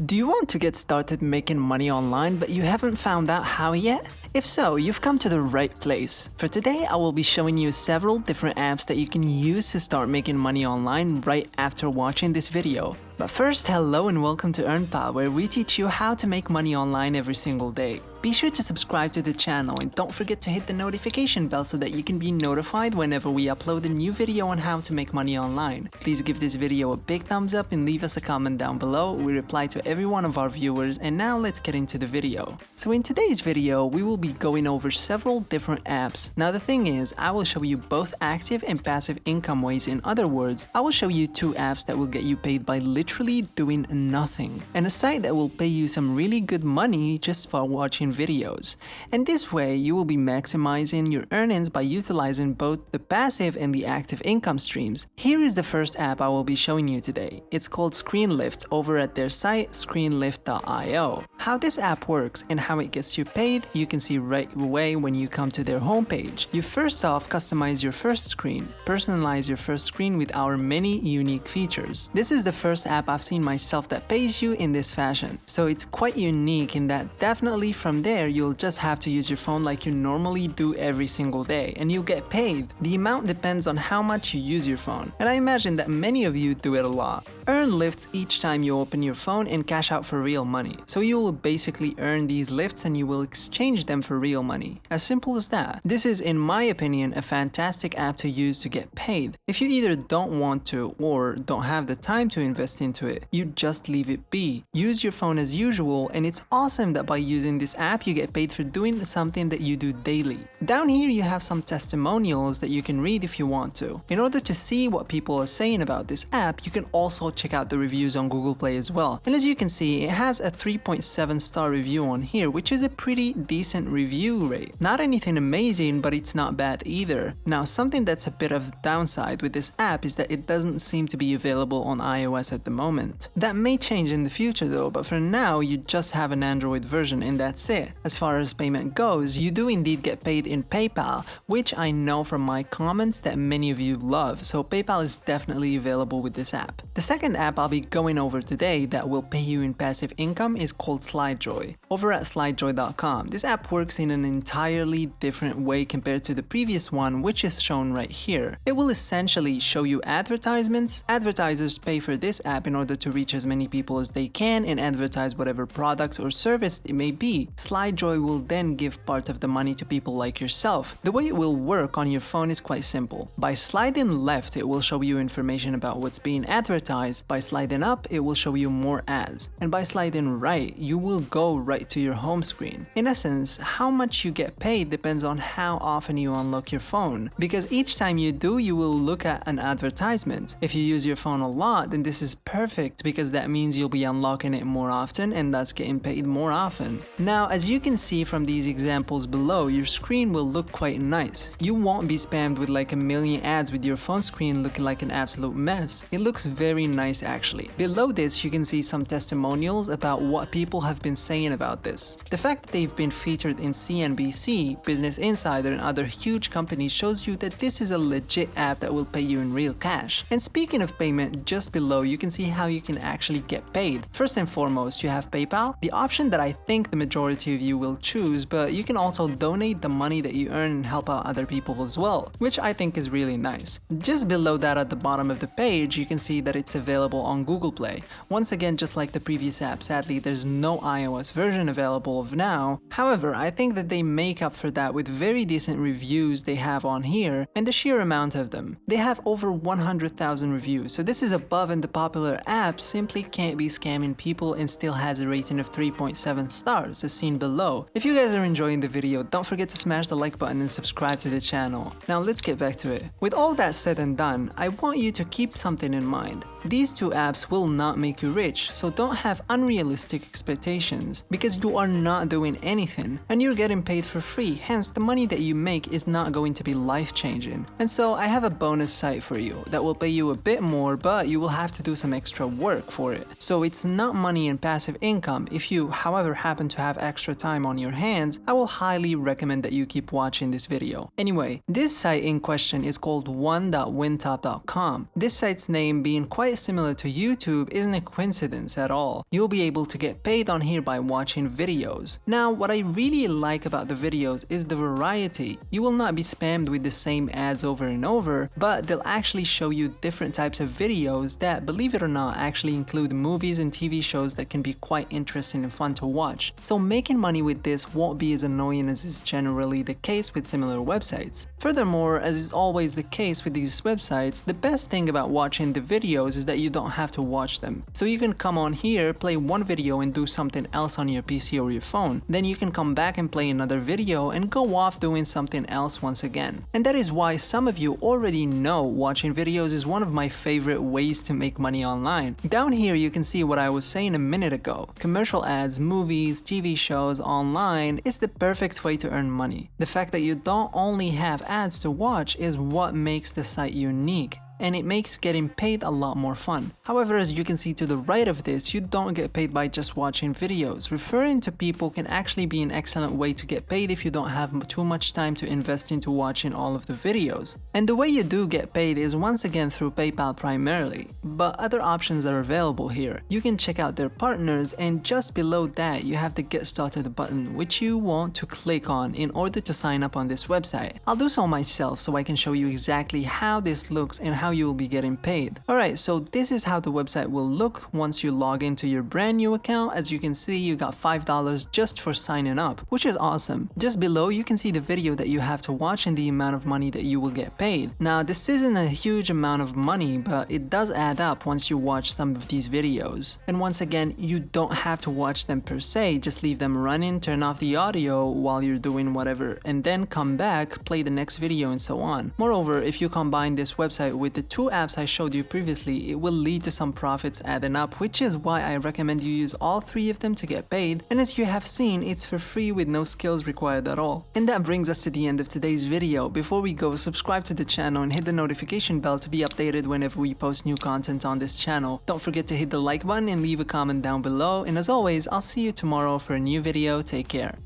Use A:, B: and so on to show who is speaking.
A: Do you want to get started making money online but you haven't found out how yet? If so, you've come to the right place. For today, I will be showing you several different apps that you can use to start making money online right after watching this video. But first, hello and welcome to EarnPal, where we teach you how to make money online every single day. Be sure to subscribe to the channel and don't forget to hit the notification bell so that you can be notified whenever we upload a new video on how to make money online. Please give this video a big thumbs up and leave us a comment down below. We reply to every one of our viewers, and now let's get into the video. So in today's video, we will be going over several different apps. Now the thing is, I will show you both active and passive income ways. In other words, I will show you two apps that will get you paid by literally doing nothing, and a site that will pay you some really good money just for watching videos. And this way, you will be maximizing your earnings by utilizing both the passive and the active income streams. Here is the first app I will be showing you today. It's called Screenlift over at their site screenlift.io. How this app works and how it gets you paid, you can see right away when you come to their homepage. You first off customize your first screen, personalize your first screen with our many unique features. This is the first app I've seen myself that pays you in this fashion. So it's quite unique in that definitely from there you'll just have to use your phone like you normally do every single day, and you'll get paid. The amount depends on how much you use your phone, and I imagine that many of you do it a lot. Earn lifts each time you open your phone and cash out for real money. So you will basically earn these lifts and you will exchange them for real money. As simple as that. This is, in my opinion, a fantastic app to use to get paid. If you either don't want to or don't have the time to invest into it, you just leave it be. Use your phone as usual, and it's awesome that by using this app you get paid for doing something that you do daily. Down here you have some testimonials that you can read if you want to. In order to see what people are saying about this app, you can also check out the reviews on Google Play as well. And as you can see, it has a 3.7 star review on here, which is a pretty decent review rate. Not anything amazing, but it's not bad either. Now, something that's a bit of a downside with this app is that it doesn't seem to be available on iOS at the moment. That may change in the future though, but for now you just have an Android version and that's it. As far as payment goes, you do indeed get paid in PayPal, which I know from my comments that many of you love, so PayPal is definitely available with this app. The second app I'll be going over today that will pay you in passive income is called Slidejoy. Over at slidejoy.com, this app works in an entirely different way compared to the previous one, which is shown right here. It will essentially show you advertisements. Advertisers pay for this app in order to reach as many people as they can and advertise whatever products or service it may be. Slidejoy will then give part of the money to people like yourself. The way it will work on your phone is quite simple. By sliding left, it will show you information about what's being advertised. By sliding up, it will show you more ads. And by sliding right, you will go right to your home screen. In essence, how much you get paid depends on how often you unlock your phone, because each time you do, you will look at an advertisement. If you use your phone a lot, then this is perfect because that means you'll be unlocking it more often and thus getting paid more often. Now, as you can see from these examples below, your screen will look quite nice. You won't be spammed with like a million ads with your phone screen looking like an absolute mess. It looks very nice actually. Below this, you can see some testimonials about what people have been saying about this. The fact that they've been featured in CNBC, Business Insider, and other huge companies shows you that this is a legit app that will pay you in real cash. And speaking of payment, just below you can see how you can actually get paid. First and foremost, you have PayPal, the option that I think the majority of you will choose, but you can also donate the money that you earn and help out other people as well, which I think is really nice. Just below that at the bottom of the page, you can see that it's available on Google Play. Once again, just like the previous app, sadly there's no iOS version available of now. However, I think that they make up for that with very decent reviews they have on here and the sheer amount of them. They have over 100,000 reviews, so this is above, and the popular app simply can't be scamming people and still has a rating of 3.7 stars as seen below. If you guys are enjoying the video, don't forget to smash the like button and subscribe to the channel. Now let's get back to it. With all that said and done, I want you to keep something in mind. These two apps will not make you rich, so don't have unrealistic expectations quotations, because you are not doing anything and you're getting paid for free, hence the money that you make is not going to be life-changing. And so I have a bonus site for you that will pay you a bit more, but you will have to do some extra work for it. So it's not money and passive income. If you, however, happen to have extra time on your hands, I will highly recommend that you keep watching this video. Anyway, this site in question is called one.windtop.com. This site's name being quite similar to YouTube isn't a coincidence at all. You'll be able to get paid on here by watching videos. Now, what I really like about the videos is the variety. You will not be spammed with the same ads over and over, but they'll actually show you different types of videos that, believe it or not, actually include movies and TV shows that can be quite interesting and fun to watch. So making money with this won't be as annoying as is generally the case with similar websites. Furthermore, as is always the case with these websites, the best thing about watching the videos is that you don't have to watch them. So you can come on here, play one video and do something else on your PC or your phone. Then you can come back and play another video and go off doing something else once again. And that is why some of you already know watching videos is one of my favorite ways to make money online. Down here you can see what I was saying a minute ago. Commercial ads, movies, TV shows, online is the perfect way to earn money. The fact that you don't only have ads to watch is what makes the site unique, and it makes getting paid a lot more fun. However, as you can see to the right of this, you don't get paid by just watching videos. Referring to people can actually be an excellent way to get paid if you don't have too much time to invest into watching all of the videos. And the way you do get paid is once again through PayPal primarily, but other options are available here. You can check out their partners, and just below that you have the Get Started button, which you want to click on in order to sign up on this website. I'll do so myself so I can show you exactly how this looks and how you will be getting paid. Alright, so this is how the website will look once you log into your brand new account. As you can see, you got $5 just for signing up, which is awesome. Just below you can see the video that you have to watch and the amount of money that you will get paid. Now this isn't a huge amount of money, but it does add up once you watch some of these videos. And once again, you don't have to watch them per se, just leave them running, turn off the audio while you're doing whatever, and then come back, play the next video and so on. Moreover, if you combine this website with the two apps I showed you previously, it will lead to some profits adding up, which is why I recommend you use all three of them to get paid. And as you have seen, it's for free with no skills required at all. And that brings us to the end of today's video. Before we go, subscribe to the channel and hit the notification bell to be updated whenever we post new content on this channel. Don't forget to hit the like button and leave a comment down below. And as always, I'll see you tomorrow for a new video. Take care.